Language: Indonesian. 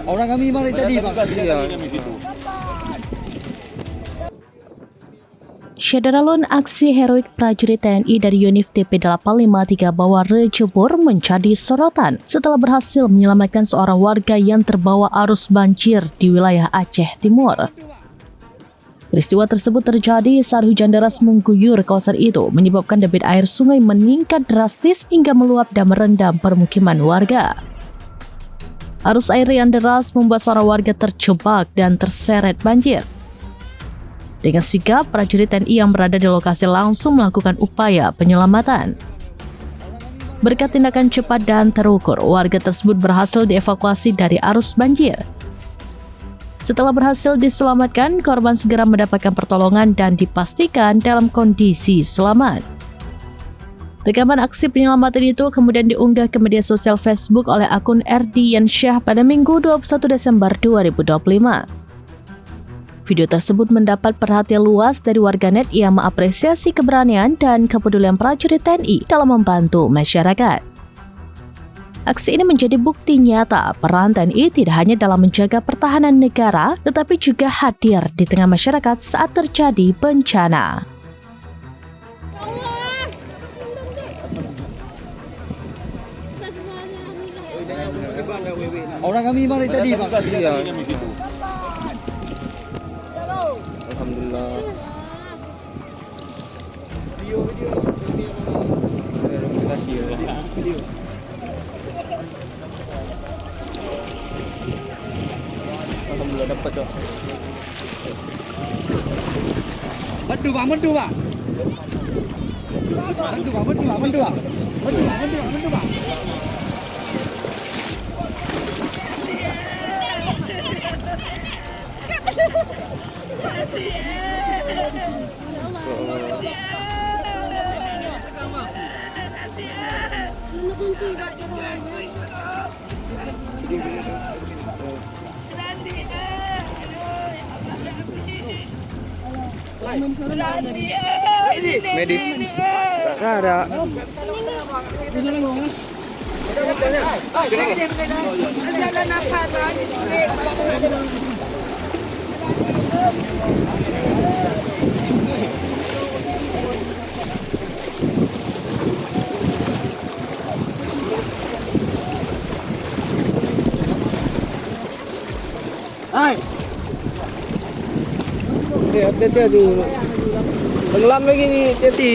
Orang kami mari tadi, Pak. Syederalun aksi heroik prajurit TNI dari Yonif TP 853 Baware Jebor menjadi sorotan setelah berhasil menyelamatkan seorang warga yang terbawa arus banjir di wilayah Aceh Timur. Peristiwa tersebut terjadi saat hujan deras mengguyur kawasan itu, menyebabkan debit air sungai meningkat drastis hingga meluap dan merendam permukiman warga. Arus air yang deras membuat seorang warga terjebak dan terseret banjir. Dengan sigap, prajurit TNI yang berada di lokasi langsung melakukan upaya penyelamatan. Berkat tindakan cepat dan terukur, warga tersebut berhasil dievakuasi dari arus banjir. Setelah berhasil diselamatkan, korban segera mendapatkan pertolongan dan dipastikan dalam kondisi selamat. Rekaman aksi penyelamatan itu kemudian diunggah ke media sosial Facebook oleh akun Erdiansyah pada Minggu 21 Desember 2025. Video tersebut mendapat perhatian luas dari warganet yang mengapresiasi keberanian dan kepedulian prajurit TNI dalam membantu masyarakat. Aksi ini menjadi bukti nyata peran TNI tidak hanya dalam menjaga pertahanan negara, tetapi juga hadir di tengah masyarakat saat terjadi bencana. Orang kami mari tadi, Pak. Alhamdulillah. Alhamdulillah dapat, Cok. Bantu, Pak. Bantu, Pak. Bantu, Pak. Bantu, Pak. Bantu, Pak. Bantu, Pak. Bantu, Pak. Medis. Nggak ada. Hai. Hati-hati. Tenggelam lagi nih, hati-hati.